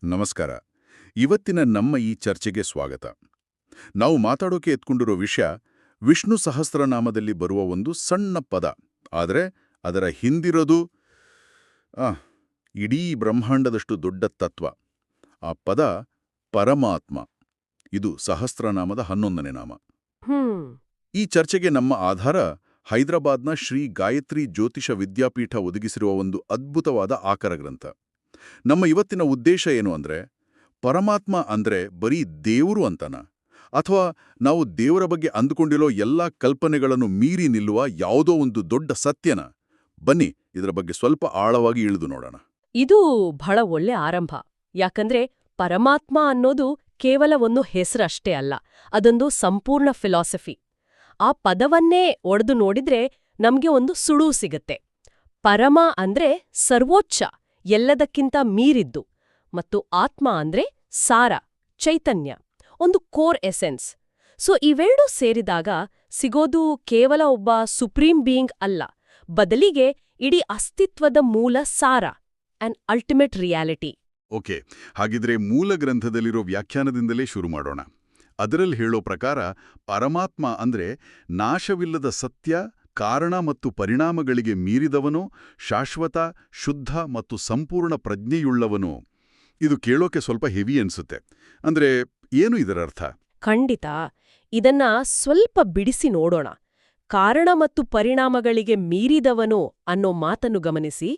ನಮಸ್ಕಾರ. ಇವತ್ತಿನ ನಮ್ಮ ಈ ಚರ್ಚೆಗೆ ಸ್ವಾಗತ. ನಾವು ಮಾತಾಡೋಕೆ ಎತ್ಕೊಂಡಿರೋ ವಿಷಯ ವಿಷ್ಣು ಸಹಸ್ರನಾಮದಲ್ಲಿ ಬರುವ ಒಂದು ಸಣ್ಣ ಪದ. ಆದರೆ ಅದರ ಹಿಂದಿರೋದು ಇಡೀ ಬ್ರಹ್ಮಾಂಡದಷ್ಟು ದೊಡ್ಡ ತತ್ವ. ಆ ಪದ ಪರಮಾತ್ಮ. ಇದು ಸಹಸ್ರನಾಮದ 11ನೇ ನಾಮ. ಈ ಚರ್ಚೆಗೆ ನಮ್ಮ ಆಧಾರ ಹೈದರಾಬಾದ್ನ ಶ್ರೀ ಗಾಯತ್ರಿ ಜ್ಯೋತಿಷ ವಿದ್ಯಾಪೀಠ ಒದಗಿಸಿರುವ ಒಂದು ಅದ್ಭುತವಾದ ಆಕರ ಗ್ರಂಥ. ನಮ್ಮ ಇವತ್ತಿನ ಉದ್ದೇಶ ಏನು ಅಂದ್ರೆ, ಪರಮಾತ್ಮ ಅಂದ್ರೆ ಬರೀ ದೇವರು ಅಂತನ, ಅಥವಾ ನಾವು ದೇವರ ಬಗ್ಗೆ ಅಂದುಕೊಂಡಿರೋ ಎಲ್ಲಾ ಕಲ್ಪನೆಗಳನ್ನು ಮೀರಿ ನಿಲ್ಲುವ ಯಾವುದೋ ಒಂದು ದೊಡ್ಡ ಸತ್ಯನ? ಬನ್ನಿ ಇದರ ಬಗ್ಗೆ ಸ್ವಲ್ಪ ಆಳವಾಗಿ ಇಳಿದು ನೋಡೋಣ. ಇದು ಬಹಳ ಒಳ್ಳೆ ಆರಂಭ. ಯಾಕಂದ್ರೆ ಪರಮಾತ್ಮ ಅನ್ನೋದು ಕೇವಲ ಒಂದು ಹೆಸರಷ್ಟೇ ಅಲ್ಲ, ಅದೊಂದು ಸಂಪೂರ್ಣ ಫಿಲಾಸಫಿ. ಆ ಪದವನ್ನೇ ಒಡೆದು ನೋಡಿದ್ರೆ ನಮ್ಗೆ ಒಂದು ಸುಳುವು ಸಿಗತ್ತೆ. ಪರಮ ಅಂದ್ರೆ ಸರ್ವೋಚ್ಚ, ಎಲ್ಲದಕ್ಕಿಂತ ಮೀರಿದ್ದು, ಮತ್ತು ಆತ್ಮ ಅಂದ್ರೆ ಸಾರ, ಚೈತನ್ಯ, ಒಂದು ಕೋರ್ ಎಸೆನ್ಸ್. ಸೊ ಇವೆರಡೂ ಸೇರಿದಾಗ ಸಿಗೋದು ಕೇವಲ ಒಬ್ಬ ಸುಪ್ರೀಂ ಬೀಯಿಂಗ್ ಅಲ್ಲ, ಬದಲಿಗೆ ಇಡೀ ಅಸ್ತಿತ್ವದ ಮೂಲ ಸಾರ, ಆನ್ ಅಲ್ಟಿಮೇಟ್ ರಿಯಾಲಿಟಿ. ಓಕೆ, ಹಾಗಿದ್ರೆ ಮೂಲ ಗ್ರಂಥದಲ್ಲಿರೋ ವ್ಯಾಖ್ಯಾನದಿಂದಲೇ ಶುರು ಮಾಡೋಣ. ಅದರಲ್ಲಿ ಹೇಳೋ ಪ್ರಕಾರ ಪರಮಾತ್ಮ ಅಂದ್ರೆ ನಾಶವಿಲ್ಲದ ಸತ್ಯ, ಕಾರಣ ಮತ್ತು ಪರಿಣಾಮಗಳಿಗೆ ಮೀರಿದವನು, ಶಾಶ್ವತ, ಶುದ್ಧ ಮತ್ತು ಸಂಪೂರ್ಣ ಪ್ರಜ್ಞೆಯುಳ್ಳವನು. ಇದು ಕೇಳೋಕೆ ಸ್ವಲ್ಪ ಹೆವಿ ಅನ್ಸುತ್ತೆ. ಅಂದ್ರೆ ಏನು ಇದರ ಅರ್ಥ? ಖಂಡಿತ. ಇದನ್ನ ಸ್ವಲ್ಪ ಬಿಡಿಸಿ ನೋಡೋಣ. ಕಾರಣ ಮತ್ತು ಪರಿಣಾಮಗಳಿಗೆ ಮೀರಿದವನು ಅನ್ನೋ ಮಾತನ್ನು ಗಮನಿಸಿ.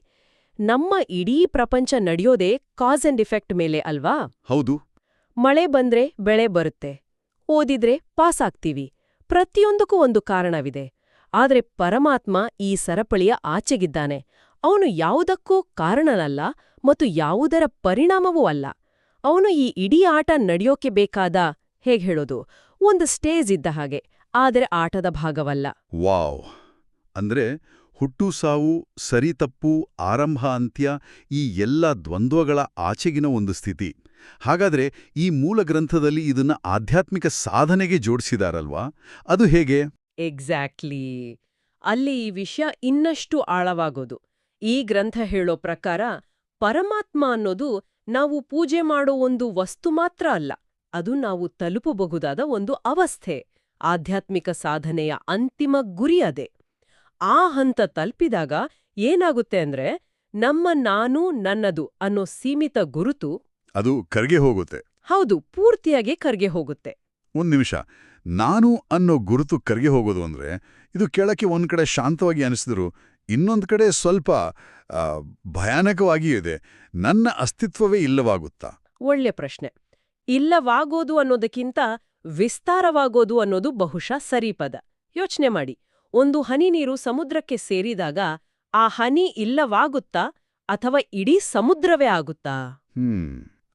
ನಮ್ಮ ಇಡೀ ಪ್ರಪಂಚ ನಡೆಯೋದೇ ಕಾಸ್ ಅಂಡ್ ಇಫೆಕ್ಟ್ ಮೇಲೆ ಅಲ್ವಾ? ಹೌದು. ಮಳೆ ಬಂದ್ರೆ ಬೆಳೆ ಬರುತ್ತೆ, ಓದಿದ್ರೆ ಪಾಸ್ ಆಗ್ತೀವಿ, ಪ್ರತಿಯೊಂದಕ್ಕೂ ಒಂದು ಕಾರಣವಿದೆ. ಆದ್ರೆ ಪರಮಾತ್ಮ ಈ ಸರಪಳಿಯ ಆಚೆಗಿದ್ದಾನೆ. ಅವನು ಯಾವುದಕ್ಕೂ ಕಾರಣನಲ್ಲ ಮತ್ತು ಯಾವುದರ ಪರಿಣಾಮವೂ ಅಲ್ಲ. ಅವನು ಈ ಇಡೀ ಆಟ ನಡೆಯೋಕೆ ಬೇಕಾದ, ಹೇಗೆ ಹೇಳೋದು, ಒಂದು ಸ್ಟೇಜ್ ಇದ್ದ ಹಾಗೆ, ಆದರೆ ಆಟದ ಭಾಗವಲ್ಲ. ವಾವ್! ಅಂದ್ರೆ ಹುಟ್ಟು ಸಾವು, ಸರಿ ತಪ್ಪು, ಆರಂಭ ಅಂತ್ಯ, ಈ ಎಲ್ಲ ದ್ವಂದ್ವಗಳ ಆಚೆಗಿನ ಒಂದು ಸ್ಥಿತಿ. ಹಾಗಾದ್ರೆ ಈ ಮೂಲ ಗ್ರಂಥದಲ್ಲಿ ಇದನ್ನ ಆಧ್ಯಾತ್ಮಿಕ ಸಾಧನೆಗೆ ಜೋಡಿಸಿದಾರಲ್ವಾ? ಅದು ಹೇಗೆ? ಎಕ್ಸಾಕ್ಟ್ಲಿ. ಅಲ್ಲಿ ಈ ವಿಷಯ ಇನ್ನಷ್ಟು ಆಳವಾಗೋದು. ಈ ಗ್ರಂಥ ಹೇಳೋ ಪ್ರಕಾರ ಪರಮಾತ್ಮ ಅನ್ನೋದು ನಾವು ಪೂಜೆ ಮಾಡೋ ಒಂದು ವಸ್ತು ಮಾತ್ರ ಅಲ್ಲ, ಅದು ನಾವು ತಲುಪಬಹುದಾದ ಒಂದು ಅವಸ್ಥೆ. ಆಧ್ಯಾತ್ಮಿಕ ಸಾಧನೆಯ ಅಂತಿಮ ಗುರಿ ಅದೇ. ಆ ಹಂತ ತಲುಪಿದಾಗ ಏನಾಗುತ್ತೆ ಅಂದ್ರೆ, ನಮ್ಮ ನಾನು ನನ್ನದು ಅನ್ನೋ ಸೀಮಿತ ಗುರುತು ಅದು ಕರ್ಗೆ ಹೋಗುತ್ತೆ. ಹೌದು, ಪೂರ್ತಿಯಾಗಿ ಕರ್ಗೆ ಹೋಗುತ್ತೆ. ಒಂದ್ ನಿಮಿಷ, ನಾನು ಅನ್ನೋ ಗುರುತು ಕರ್ಗೆ ಹೋಗೋದು ಅಂದ್ರೆ, ಇದು ಕೇಳಕ್ಕೆ ಒಂದ್ ಕಡೆ ಶಾಂತವಾಗಿ ಅನಿಸಿದ್ರು ಇನ್ನೊಂದ್ ಕಡೆ ಸ್ವಲ್ಪ ಭಯಾನಕವಾಗಿಯೂ ಇದೆ. ನನ್ನ ಅಸ್ತಿತ್ವವೇ ಇಲ್ಲವಾಗುತ್ತಾ? ಒಳ್ಳೆ ಪ್ರಶ್ನೆ. ಇಲ್ಲವಾಗೋದು ಅನ್ನೋದಕ್ಕಿಂತ ವಿಸ್ತಾರವಾಗೋದು ಅನ್ನೋದು ಬಹುಶಃ ಸರಿಪದ. ಯೋಚನೆ ಮಾಡಿ, ಒಂದು ಹನಿ ನೀರು ಸಮುದ್ರಕ್ಕೆ ಸೇರಿದಾಗ ಆ ಹನಿ ಇಲ್ಲವಾಗುತ್ತಾ ಅಥವಾ ಇಡೀ ಸಮುದ್ರವೇ ಆಗುತ್ತಾ?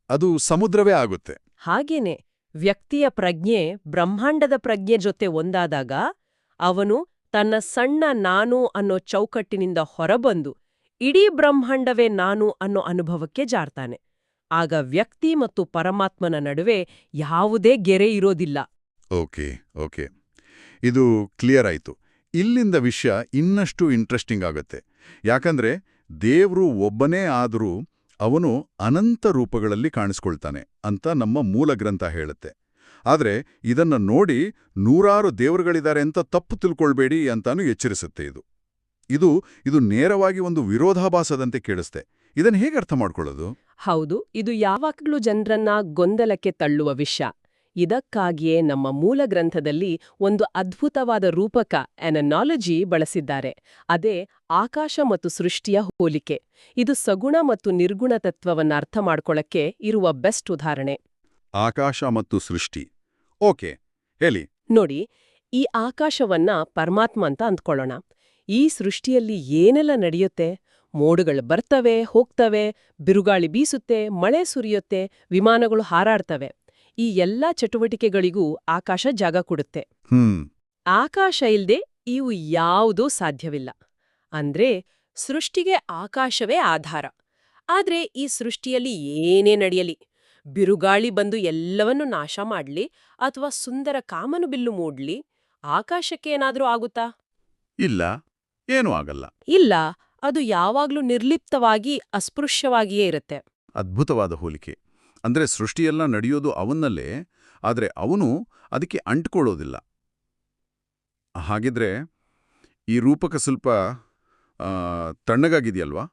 ಅದು ಸಮುದ್ರವೇ ಆಗುತ್ತೆ. ಹಾಗೇನೆ ವ್ಯಕ್ತಿಯ ಪ್ರಜ್ಞೆ ಬ್ರಹ್ಮಾಂಡದ ಪ್ರಜ್ಞೆ ಜೊತೆ ಒಂದಾದಾಗ ಅವನು ತನ್ನ ಸಣ್ಣ ನಾನು ಅನ್ನೋ ಚೌಕಟ್ಟಿನಿಂದ ಹೊರಬಂದು ಇಡೀ ಬ್ರಹ್ಮಾಂಡವೇ ನಾನು ಅನ್ನೋ ಅನುಭವಕ್ಕೆ ಜಾರ್ತಾನೆ. ಆಗ ವ್ಯಕ್ತಿ ಮತ್ತು ಪರಮಾತ್ಮನ ನಡುವೆ ಯಾವುದೇ ಗೆರೆ ಇರೋದಿಲ್ಲ. ಓಕೆ ಓಕೆ, ಇದು ಕ್ಲಿಯರ್ ಆಯ್ತು. ಇಲ್ಲಿಂದ ವಿಷಯ ಇನ್ನಷ್ಟು ಇಂಟ್ರೆಸ್ಟಿಂಗ್ ಆಗುತ್ತೆ. ಯಾಕಂದ್ರೆ ದೇವ್ರು ಒಬ್ಬನೇ ಆದರೂ ಅವನು ಅನಂತ ರೂಪಗಳಲ್ಲಿ ಕಾಣಿಸ್ಕೊಳ್ತಾನೆ ಅಂತ ನಮ್ಮ ಮೂಲ ಗ್ರಂಥ ಹೇಳುತ್ತೆ. ಆದ್ರೆ ಇದನ್ನ ನೋಡಿ ನೂರಾರು ದೇವರುಗಳಿದ್ದಾರೆ ಅಂತ ತಪ್ಪು ತಿಳ್ಕೊಳ್ಬೇಡಿ ಅಂತಾನು ಎಚ್ಚರಿಸುತ್ತೆ. ಇದು ನೇರವಾಗಿ ಒಂದು ವಿರೋಧಾಭಾಸದಂತೆ ಕೇಳಿಸ್ತೆ. ಇದನ್ನ ಹೇಗೆ ಅರ್ಥ ಮಾಡ್ಕೊಳ್ಳೋದು? ಹೌದು, ಇದು ಯಾವಾಗಲೂ ಜನರನ್ನ ಗೊಂದಲಕ್ಕೆ ತಳ್ಳುವ ವಿಷಯ. ಇದಕ್ಕಾಗಿಯೇ ನಮ್ಮ ಮೂಲ ಗ್ರಂಥದಲ್ಲಿ ಒಂದು ಅದ್ಭುತವಾದ ರೂಪಕ, ಅನಾಲಜಿ ಬಳಸಿದ್ದಾರೆ. ಅದೇ ಆಕಾಶ ಮತ್ತು ಸೃಷ್ಟಿಯ ಹೋಲಿಕೆ. ಇದು ಸಗುಣ ಮತ್ತು ನಿರ್ಗುಣ ತತ್ವವನ್ನ ಅರ್ಥ ಮಾಡ್ಕೊಳ್ಳಕ್ಕೆ ಇರುವ ಬೆಸ್ಟ್ ಉದಾಹರಣೆ. ಆಕಾಶ ಮತ್ತು ಸೃಷ್ಟಿ. ಓಕೆ, ಹೇಳಿ. ನೋಡಿ, ಈ ಆಕಾಶವನ್ನ ಪರಮಾತ್ಮ ಅಂತ ಅಂದ್ಕೊಳ್ಳೋಣ. ಈ ಸೃಷ್ಟಿಯಲ್ಲಿ ಏನೆಲ್ಲ ನಡೆಯುತ್ತೆ? ಮೋಡಗಳು ಬರ್ತವೆ, ಹೋಗ್ತವೆ, ಬಿರುಗಾಳಿ ಬೀಸುತ್ತೆ, ಮಳೆ ಸುರಿಯುತ್ತೆ, ವಿಮಾನಗಳು ಹಾರಾಡ್ತವೆ. ಈ ಎಲ್ಲಾ ಚಟುವಟಿಕೆಗಳಿಗೂ ಆಕಾಶ ಜಾಗ ಕೊಡುತ್ತೆ. ಆಕಾಶ ಇಲ್ದೆ ಇವು ಯಾವುದೂ ಸಾಧ್ಯವಿಲ್ಲ. ಅಂದ್ರೆ ಸೃಷ್ಟಿಗೆ ಆಕಾಶವೇ ಆಧಾರ. ಆದ್ರೆ ಈ ಸೃಷ್ಟಿಯಲ್ಲಿ ಏನೇ ನಡೆಯಲಿ, ಬಿರುಗಾಳಿ ಬಂದು ಎಲ್ಲವನ್ನೂ ನಾಶ ಮಾಡ್ಲಿ ಅಥವಾ ಸುಂದರ ಕಾಮನಬಿಲ್ಲು ಮೂಡ್ಲಿ, ಆಕಾಶಕ್ಕೆ ಏನಾದ್ರೂ ಆಗುತ್ತಾ? ಇಲ್ಲ, ಏನೂ ಆಗಲ್ಲ. ಇಲ್ಲ, ಅದು ಯಾವಾಗ್ಲೂ ನಿರ್ಲಿಪ್ತವಾಗಿ ಅಸ್ಪೃಶ್ಯವಾಗಿಯೇ ಇರುತ್ತೆ. ಅದ್ಭುತವಾದ ಹೋಲಿಕೆ. ಅಂದ್ರೆ ಸೃಷ್ಟಿಯೆಲ್ಲ ನಡೆಯೋದು ಅವನಲ್ಲೇ, ಆದರೆ ಅವನು ಅದಕ್ಕೆ ಅಂಟ್ಕೊಳ್ಳೋದಿಲ್ಲ. ಹಾಗಿದ್ರೆ ಈ ರೂಪಕ ಸ್ವಲ್ಪ ತಣ್ಣಗಾಗಿದೆಯಲ್ವಾ?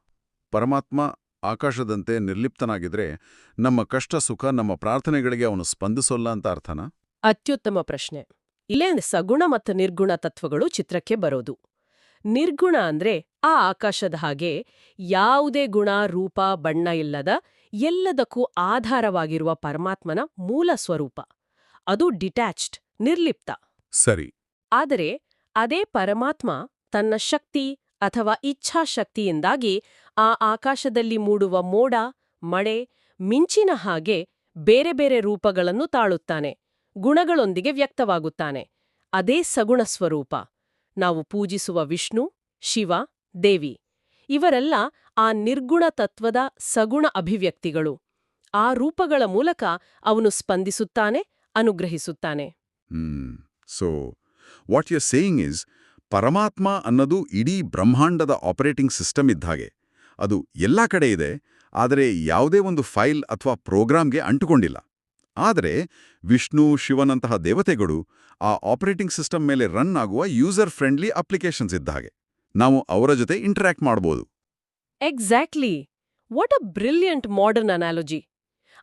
ಪರಮಾತ್ಮ ಆಕಾಶದಂತೆ ನಿರ್ಲಿಪ್ತನಾಗಿದ್ರೆ ನಮ್ಮ ಕಷ್ಟ ಸುಖ, ನಮ್ಮ ಪ್ರಾರ್ಥನೆಗಳಿಗೆ ಅವನು ಸ್ಪಂದಿಸೋಲ್ಲ ಅಂತ ಅರ್ಥನಾ? ಅತ್ಯುತ್ತಮ ಪ್ರಶ್ನೆ. ಇಲ್ಲೇ ಸಗುಣ ಮತ್ತು ನಿರ್ಗುಣ ತತ್ವಗಳು ಚಿತ್ರಕ್ಕೆ ಬರೋದು. ನಿರ್ಗುಣ ಅಂದ್ರೆ ಆ ಆಕಾಶದ ಹಾಗೆ ಯಾವುದೇ ಗುಣ, ರೂಪ, ಬಣ್ಣ ಇಲ್ಲದ ಎಲ್ಲದಕ್ಕೂ ಆಧಾರವಾಗಿರುವ ಪರಮಾತ್ಮನ ಮೂಲ ಸ್ವರೂಪ. ಅದು ಡಿಟ್ಯಾಚ್ಡ್, ನಿರ್ಲಿಪ್ತ. ಸರಿ. ಆದರೆ ಅದೇ ಪರಮಾತ್ಮ ತನ್ನ ಶಕ್ತಿ ಅಥವಾ ಇಚ್ಛಾಶಕ್ತಿಯಿಂದಾಗಿ ಆ ಆಕಾಶದಲ್ಲಿ ಮೂಡುವ ಮೋಡ, ಮಳೆ, ಮಿಂಚಿನ ಹಾಗೆ ಬೇರೆ ಬೇರೆ ರೂಪಗಳನ್ನು ತಾಳುತ್ತಾನೆ, ಗುಣಗಳೊಂದಿಗೆ ವ್ಯಕ್ತವಾಗುತ್ತಾನೆ. ಅದೇ ಸಗುಣ ಸ್ವರೂಪ. ನಾವು ಪೂಜಿಸುವ ವಿಷ್ಣು, ಶಿವ, ದೇವಿ ಇವರೆಲ್ಲ ಆ ನಿರ್ಗುಣ ತತ್ವದ ಸಗುಣ ಅಭಿವ್ಯಕ್ತಿಗಳು. ಆ ರೂಪಗಳ ಮೂಲಕ ಅವನು ಸ್ಪಂದಿಸುತ್ತಾನೆ, ಅನುಗ್ರಹಿಸುತ್ತಾನೆ. So what you saying is, ಪರಮಾತ್ಮ ಅನ್ನೋದು ಇಡೀ ಬ್ರಹ್ಮಾಂಡದ ಆಪರೇಟಿಂಗ್ ಸಿಸ್ಟಮ್ ಇದ್ದ ಹಾಗೆ. ಅದು ಎಲ್ಲ ಕಡೆ ಇದೆ, ಆದರೆ ಯಾವುದೇ ಒಂದು ಫೈಲ್ ಅಥವಾ ಪ್ರೋಗ್ರಾಂಗೆ ಅಂಟುಕೊಂಡಿಲ್ಲ. ಆದರೆ ವಿಷ್ಣು, ಶಿವನಂತಹ ದೇವತೆಗಳು ಆ ಆಪರೇಟಿಂಗ್ ಸಿಸ್ಟಮ್ ಮೇಲೆ ರನ್ ಆಗುವ ಯೂಸರ್ ಫ್ರೆಂಡ್ಲಿ ಅಪ್ಲಿಕೇಶನ್ಸ್ ಇದ್ದ ಹಾಗೆ. ನಾವು ಅವರ ಜೊತೆ ಇಂಟರಾಕ್ಟ್ ಮಾಡ್ಬೋದು. Exactly. What a brilliant modern analogy.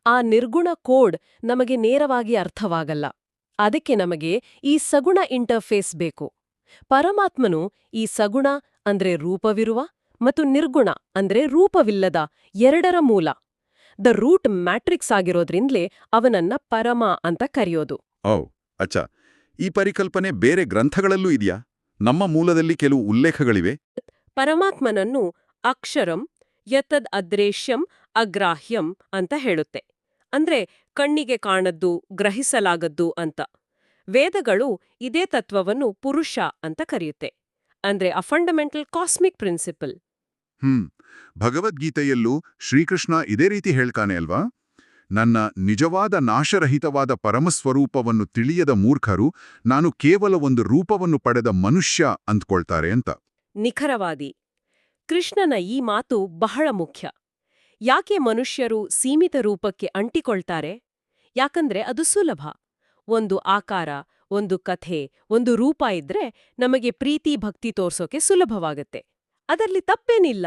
ಆ ನಿರ್ಗುಣ ಕೋಡ್ ನಮಗೆ ನೇರವಾಗಿ ಅರ್ಥವಾಗಲ್ಲ. ಅದಕ್ಕೆ ನಮಗೆ ಈ ಸಗುಣ ಇಂಟರ್ಫೇಸ್ ಬೇಕು. ಪರಮಾತ್ಮನು ಈ ಸಗುಣ ಅಂದ್ರೆ ರೂಪವಿರುವ ಮತ್ತು ನಿರ್ಗುಣ ಅಂದ್ರೆ ರೂಪವಿಲ್ಲದ ಎರಡರ ಮೂಲ. ದ ರೂಟ್ ಮ್ಯಾಟ್ರಿಕ್ಸ್ ಆಗಿರೋದ್ರಿಂದಲೇ ಅವನನ್ನ ಪರಮ ಅಂತ ಕರೆಯೋದು. ಅಚ್ಚಾ. ಈ ಪರಿಕಲ್ಪನೆ ಬೇರೆ ಗ್ರಂಥಗಳಲ್ಲೂ ಇದೆಯಾ? ನಮ್ಮ ಮೂಲದಲ್ಲಿ ಕೆಲವು ಉಲ್ಲೇಖಗಳಿವೆ. ಪರಮಾತ್ಮನನ್ನು ಅಕ್ಷರಂ ಯತದ್ ಅದ್ರೇಶ್ಯಂ ಅಗ್ರಾಹ್ಯಂ ಅಂತ ಹೇಳುತ್ತೆ. ಅಂದ್ರೆ ಕಣ್ಣಿಗೆ ಕಾಣದ್ದು, ಗ್ರಹಿಸಲಾಗದ್ದು ಅಂತ. ವೇದಗಳು ಇದೇ ತತ್ವವನ್ನು ಪುರುಷ ಅಂತ ಕರೆಯುತ್ತೆ. ಅಂದ್ರೆ ಅ ಫಂಡಮೆಂಟಲ್ ಕಾಸ್ಮಿಕ್ ಪ್ರಿನ್ಸಿಪಲ್. ಭಗವದ್ಗೀತೆಯಲ್ಲೂ ಶ್ರೀಕೃಷ್ಣ ಇದೇ ರೀತಿ ಹೇಳ್ತಾನೆ ಅಲ್ವಾ? ನನ್ನ ನಿಜವಾದ ನಾಶರಹಿತವಾದ ಪರಮಸ್ವರೂಪವನ್ನು ತಿಳಿಯದ ಮೂರ್ಖರು ನಾನು ಕೇವಲ ಒಂದು ರೂಪವನ್ನು ಪಡೆದ ಮನುಷ್ಯ ಅಂದ್ಕೊಳ್ತಾರೆ ಅಂತ. ನಿಖರವಾದಿ. ಕೃಷ್ಣನ ಈ ಮಾತು ಬಹಳ ಮುಖ್ಯ. ಯಾಕೆ ಮನುಷ್ಯರು ಸೀಮಿತ ರೂಪಕ್ಕೆ ಅಂಟಿಕೊಳ್ತಾರೆ? ಯಾಕಂದ್ರೆ ಅದು ಸುಲಭ. ಒಂದು ಆಕಾರ, ಒಂದು ಕಥೆ, ಒಂದು ರೂಪ ಇದ್ರೆ ನಮಗೆ ಪ್ರೀತಿ ಭಕ್ತಿ ತೋರ್ಸೋಕೆ ಸುಲಭವಾಗತ್ತೆ. ಅದರಲ್ಲಿ ತಪ್ಪೇನಿಲ್ಲ.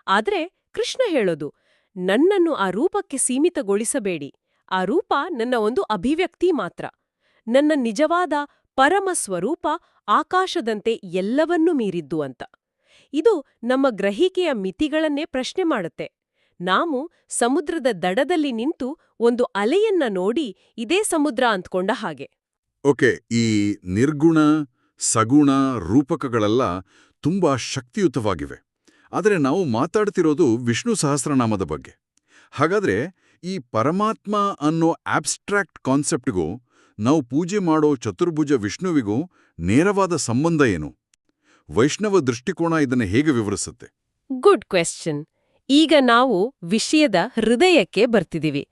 ಆದ್ರೆ ಕೃಷ್ಣ ಹೇಳೋದು, ನನ್ನನ್ನು ಆ ರೂಪಕ್ಕೆ ಸೀಮಿತಗೊಳಿಸಬೇಡಿ. ಆ ರೂಪ ನನ್ನ ಒಂದು ಅಭಿವ್ಯಕ್ತಿ ಮಾತ್ರ. ನನ್ನ ನಿಜವಾದ ಪರಮ ಸ್ವರೂಪ ಆಕಾಶದಂತೆ ಎಲ್ಲವನ್ನೂ ಮೀರಿದ್ದು ಅಂತ. ಇದು ನಮ್ಮ ಗ್ರಹಿಕೆಯ ಮಿತಿಗಳನ್ನೇ ಪ್ರಶ್ನೆ ಮಾಡುತ್ತೆ. ನಾವು ಸಮುದ್ರದ ದಡದಲ್ಲಿ ನಿಂತು ಒಂದು ಅಲೆಯನ್ನ ನೋಡಿ ಇದೇ ಸಮುದ್ರ ಅಂದ್ಕೊಂಡ ಹಾಗೆ. ಓಕೆ, ಈ ನಿರ್ಗುಣ, ಸಗುಣ ರೂಪಕಗಳೆಲ್ಲ ತುಂಬಾ ಶಕ್ತಿಯುತವಾಗಿವೆ. ಆದರೆ ನಾವು ಮಾತಾಡ್ತಿರೋದು ವಿಷ್ಣು ಸಹಸ್ರನಾಮದ ಬಗ್ಗೆ. ಹಾಗಾದ್ರೆ ಈ ಪರಮಾತ್ಮ ಅನ್ನೋ ಆಬ್ಸ್ಟ್ರಾಕ್ಟ್ ಕಾನ್ಸೆಪ್ಟ್ಗೂ ನಾವು ಪೂಜೆ ಮಾಡೋ ಚತುರ್ಭುಜ ವಿಷ್ಣುವಿಗೂ ನೇರವಾದ ಸಂಬಂಧ ಏನು? ವೈಷ್ಣವ ದೃಷ್ಟಿಕೋನ ಇದನ್ನು ಹೇಗೆ ವಿವರಿಸುತ್ತೆ? Good question. ಈಗ ನಾವು ವಿಷಯದ ಹೃದಯಕ್ಕೆ ಬರ್ತಿದೀವಿ.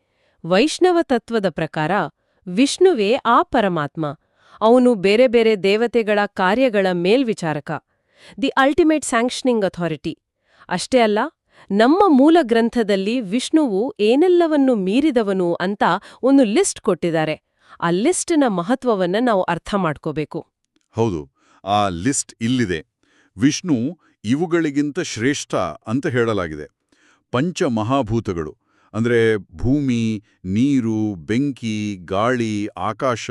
ವೈಷ್ಣವ ತತ್ವದ ಪ್ರಕಾರ ವಿಷ್ಣುವೇ ಆ ಪರಮಾತ್ಮ. ಅವನು ಬೇರೆ ಬೇರೆ ದೇವತೆಗಳ ಕಾರ್ಯಗಳ ಮೇಲ್ವಿಚಾರಕ, ದಿ ಅಲ್ಟಿಮೇಟ್ ಸ್ಯಾಂಕ್ಷನಿಂಗ್ ಅಥಾರಿಟಿ. ಅಷ್ಟೇ ಅಲ್ಲ, ನಮ್ಮ ಮೂಲ ಗ್ರಂಥದಲ್ಲಿ ವಿಷ್ಣುವು ಏನೆಲ್ಲವನ್ನೂ ಮೀರಿದವನು ಅಂತ ಒಂದು ಲಿಸ್ಟ್ ಕೊಟ್ಟಿದ್ದಾರೆ. ಆ ಲಿಸ್ಟ್ನ ಮಹತ್ವವನ್ನ ನಾವು ಅರ್ಥ ಮಾಡ್ಕೋಬೇಕು. ಹೌದು, ಆ ಲಿಸ್ಟ್ ಇಲ್ಲಿದೆ. ವಿಷ್ಣು ಇವುಗಳಿಗಿಂತ ಶ್ರೇಷ್ಠ ಅಂತ ಹೇಳಲಾಗಿದೆ. ಪಂಚಮಹಾಭೂತಗಳು ಅಂದ್ರೆ ಭೂಮಿ, ನೀರು, ಬೆಂಕಿ, ಗಾಳಿ, ಆಕಾಶ,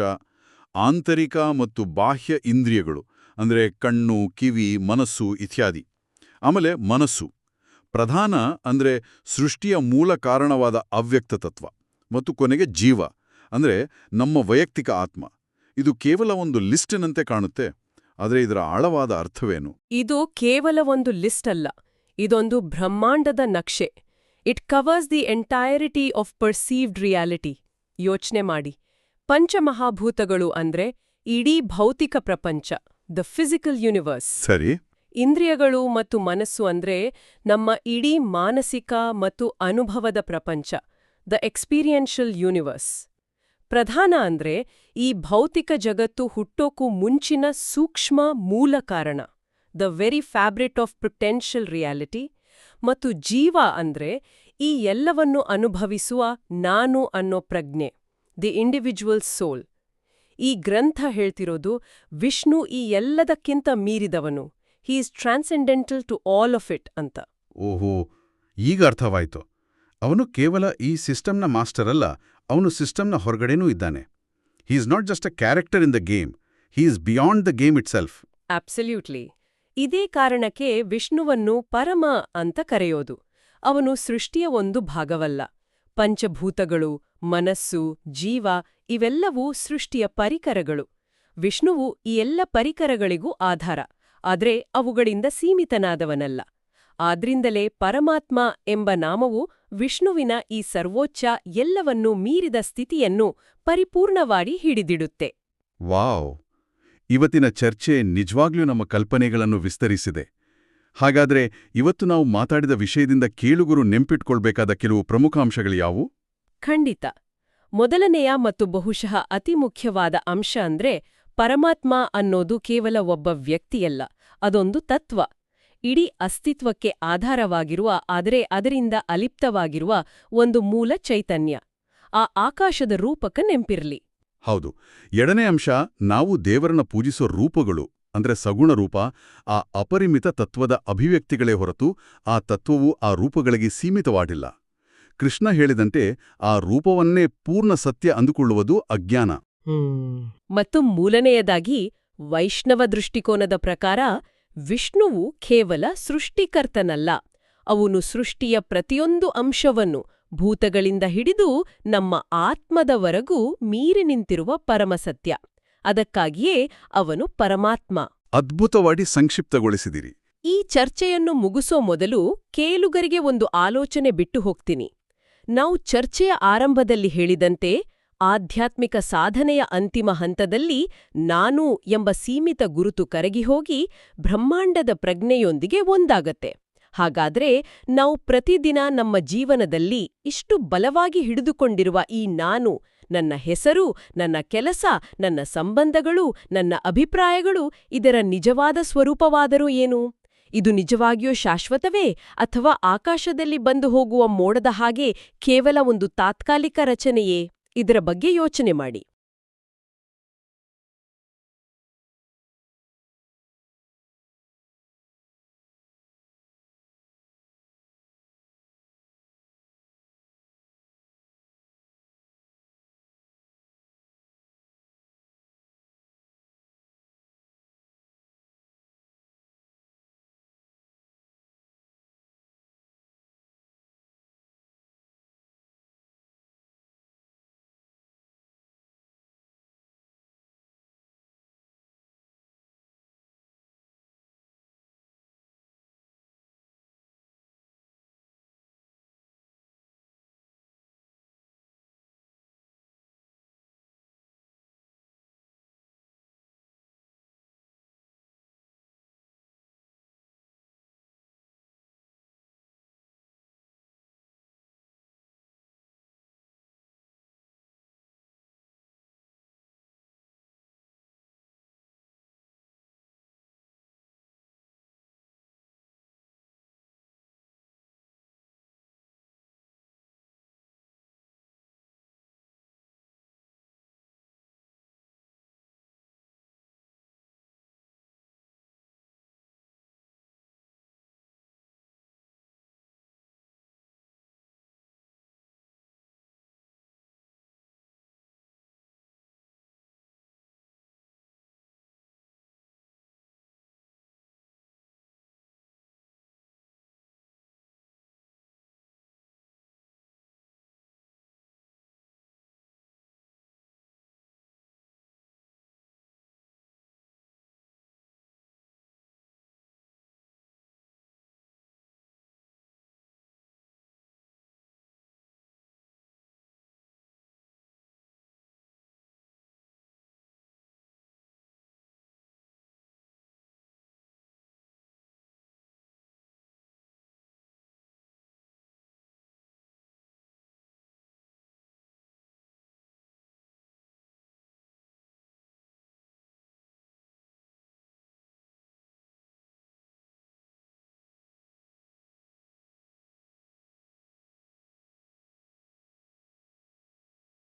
ಆಂತರಿಕ ಮತ್ತು ಬಾಹ್ಯ ಇಂದ್ರಿಯಗಳು ಅಂದ್ರೆ ಕಣ್ಣು, ಕಿವಿ, ಮನಸ್ಸು ಇತ್ಯಾದಿ. ಆಮೇಲೆ ಮನಸ್ಸು ಪ್ರಧಾನ ಅಂದ್ರೆ ಸೃಷ್ಟಿಯ ಮೂಲ ಕಾರಣವಾದ ಅವ್ಯಕ್ತ ತತ್ವ. ಮತ್ತು ಕೊನೆಗೆ ಜೀವ ಅಂದ್ರೆ ನಮ್ಮ ವೈಯಕ್ತಿಕ ಆತ್ಮ. ಇದು ಕೇವಲ ಒಂದು ಲಿಸ್ಟಿನಂತೆ ಕಾಣುತ್ತೆ, ಆದರೆ ಇದರ ಆಳವಾದ ಅರ್ಥವೇನು? ಇದು ಕೇವಲ ಒಂದು ಲಿಸ್ಟ್ ಅಲ್ಲ, ಇದೊಂದು ಬ್ರಹ್ಮಾಂಡದ ನಕ್ಷೆ. It covers the entirety of perceived reality. ಯೋಚನೆ ಮಾಡಿ, ಪಂಚಮಹಾಭೂತಗಳು ಅಂದ್ರೆ ಇಡೀ ಭೌತಿಕ ಪ್ರಪಂಚ, ದ ಫಿಸಿಕಲ್ ಯೂನಿವರ್ಸ್. ಸರಿ. ಇಂದ್ರಿಯಗಳು ಮತ್ತು ಮನಸ್ಸು ಅಂದ್ರೆ ನಮ್ಮ ಇಡೀ ಮಾನಸಿಕ ಮತ್ತು ಅನುಭವದ ಪ್ರಪಂಚ, ದ ಎಕ್ಸ್ಪೀರಿಯೆನ್ಷಿಯಲ್ ಯೂನಿವರ್ಸ್. ಪ್ರಧಾನ ಅಂದ್ರೆ ಈ ಭೌತಿಕ ಜಗತ್ತು ಹುಟ್ಟೋಕು ಮುಂಚಿನ ಸೂಕ್ಷ್ಮ ಮೂಲ ಕಾರಣ, the very fabric of potential reality. ಮತ್ತು ಜೀವ ಅಂದ್ರೆ ಈ ಎಲ್ಲವನ್ನು ಅನುಭವಿಸುವ ನಾನು ಅನ್ನೋ ಪ್ರಜ್ಞೆ, ದಿ ಇಂಡಿವಿಜುವಲ್ ಸೋಲ್. ಈ ಗ್ರಂಥ ಹೇಳ್ತಿರೋದು ವಿಷ್ಣು ಈ ಎಲ್ಲದಕ್ಕಿಂತ ಮೀರಿದವನು. He is transcendental to all of it ಅಂತ. ಓಹೋ, ಈಗ ಅರ್ಥವಾಯ್ತು. ಅವನು ಕೇವಲ ಈ ಸಿಸ್ಟಮ್ನ ಮಾಸ್ಟರ್ ಅಲ್ಲ, ಅವನು ಸಿಸ್ಟಮ್ನ ಹೊರಗಡೆನೂ ಇದ್ದಾನೆ. He is not just a character in the game, he is beyond the game it self. Absolutely. ಇದೇ ಕಾರಣಕ್ಕೆ ವಿಷ್ಣುವನ್ನು ಪರಮ ಅಂತ ಕರೆಯೋದು. ಅವನು ಸೃಷ್ಟಿಯ ಒಂದು ಭಾಗವಲ್ಲ. ಪಂಚಭೂತಗಳು, ಮನಸ್ಸು, ಜೀವ ಇವೆಲ್ಲವೂ ಸೃಷ್ಟಿಯ ಪರಿಕರಗಳು. ವಿಷ್ಣುವು ಈ ಎಲ್ಲ ಪರಿಕರಗಳಿಗೂ ಆಧಾರ, ಆದ್ರೆ ಅವುಗಳಿಂದ ಸೀಮಿತನಾದವನಲ್ಲ. ಆದ್ರಿಂದಲೇ ಪರಮಾತ್ಮ ಎಂಬ ನಾಮವು ವಿಷ್ಣುವಿನ ಈ ಸರ್ವೋಚ್ಚ ಎಲ್ಲವನ್ನೂ ಮೀರಿದ ಸ್ಥಿತಿಯನ್ನು ಪರಿಪೂರ್ಣವಾಗಿ ಹಿಡಿದಿಡುತ್ತೆ. ವಾವ್! ಇವತ್ತಿನ ಚರ್ಚೆ ನಿಜವಾಗ್ಲೂ ನಮ್ಮ ಕಲ್ಪನೆಗಳನ್ನು ವಿಸ್ತರಿಸಿದೆ. ಹಾಗಾದ್ರೆ ಇವತ್ತು ನಾವು ಮಾತಾಡಿದ ವಿಷಯದಿಂದ ಕೇಳುಗರು ನೆಂಪಿಟ್ಕೊಳ್ಬೇಕಾದ ಕೆಲವು ಪ್ರಮುಖ ಅಂಶಗಳು ಯಾವುವು? ಖಂಡಿತ. ಮೊದಲನೆಯ ಮತ್ತು ಬಹುಶಃ ಅತಿ ಮುಖ್ಯವಾದ ಅಂಶ ಅಂದ್ರೆ ಪರಮಾತ್ಮ ಅನ್ನೋದು ಕೇವಲ ಒಬ್ಬ ವ್ಯಕ್ತಿಯಲ್ಲ, ಅದೊಂದು ತತ್ವ. ಇಡೀ ಅಸ್ತಿತ್ವಕ್ಕೆ ಆಧಾರವಾಗಿರುವ, ಆದರೆ ಅದರಿಂದ ಅಲಿಪ್ತವಾಗಿರುವ ಒಂದು ಮೂಲ ಚೈತನ್ಯ. ಆ ಆಕಾಶದ ರೂಪಕ ನೆಂಪಿರ್ಲಿ. ಹೌದು. ಎರಡನೇ ಅಂಶ, ನಾವು ದೇವರನ್ನ ಪೂಜಿಸೋ ರೂಪಗಳು ಅಂದ್ರೆ ಸಗುಣ ರೂಪ, ಆ ಅಪರಿಮಿತ ತತ್ವದ ಅಭಿವ್ಯಕ್ತಿಗಳೇ ಹೊರತು ಆ ತತ್ವವು ಆ ರೂಪಗಳಿಗೆ ಸೀಮಿತವಾಗಿಲ್ಲ. ಕೃಷ್ಣ ಹೇಳಿದಂತೆ ಆ ರೂಪವನ್ನೇ ಪೂರ್ಣ ಸತ್ಯ ಅಂದುಕೊಳ್ಳುವುದು ಅಜ್ಞಾನ. ಮತ್ತು ಮೂರನೆಯದಾಗಿ ವೈಷ್ಣವ ದೃಷ್ಟಿಕೋನದ ಪ್ರಕಾರ ವಿಷ್ಣುವು ಕೇವಲ ಸೃಷ್ಟಿಕರ್ತನಲ್ಲ, ಅವನು ಸೃಷ್ಟಿಯ ಪ್ರತಿಯೊಂದು ಅಂಶವನ್ನು ಭೂತಗಳಿಂದ ಹಿಡಿದು ನಮ್ಮ ಆತ್ಮದವರೆಗೂ ಮೀರಿ ನಿಂತಿರುವ ಪರಮಸತ್ಯ. ಅದಕ್ಕಾಗಿಯೇ ಅವನು ಪರಮಾತ್ಮ. ಅದ್ಭುತವಾಗಿ ಸಂಕ್ಷಿಪ್ತಗೊಳಿಸಿದಿರಿ. ಈ ಚರ್ಚೆಯನ್ನು ಮುಗಿಸೋ ಮೊದಲು ಕೇಳುಗರಿಗೆ ಒಂದು ಆಲೋಚನೆ ಬಿಟ್ಟು ಹೋಗ್ತೀನಿ. ನಾವು ಚರ್ಚೆಯ ಆರಂಭದಲ್ಲಿ ಹೇಳಿದಂತೆ ಆಧ್ಯಾತ್ಮಿಕ ಸಾಧನೆಯ ಅಂತಿಮ ಹಂತದಲ್ಲಿ ನಾನು ಎಂಬ ಸೀಮಿತ ಗುರುತು ಕರಗಿಹೋಗಿ ಬ್ರಹ್ಮಾಂಡದ ಪ್ರಜ್ಞೆಯೊಂದಿಗೆ ಒಂದಾಗತ್ತೆ. ಹಾಗಾದ್ರೆ ನಾವು ಪ್ರತಿದಿನ ನಮ್ಮ ಜೀವನದಲ್ಲಿ ಇಷ್ಟು ಬಲವಾಗಿ ಹಿಡಿದುಕೊಂಡಿರುವ ಈ ನಾನು, ನನ್ನ ಹೆಸರು, ನನ್ನ ಕೆಲಸ, ನನ್ನ ಸಂಬಂಧಗಳು, ನನ್ನ ಅಭಿಪ್ರಾಯಗಳು ಇದರ ನಿಜವಾದ ಸ್ವರೂಪವಾದರೂ ಏನು? ಇದು ನಿಜವಾಗಿಯೂ ಶಾಶ್ವತವೇ ಅಥವಾ ಆಕಾಶದಲ್ಲಿ ಬಂದು ಹೋಗುವ ಮೋಡದ ಹಾಗೆ ಕೇವಲ ಒಂದು ತಾತ್ಕಾಲಿಕ ರಚನೆಯೇ? ಇದರ ಬಗ್ಗೆ ಯೋಚನೆ ಮಾಡಿ.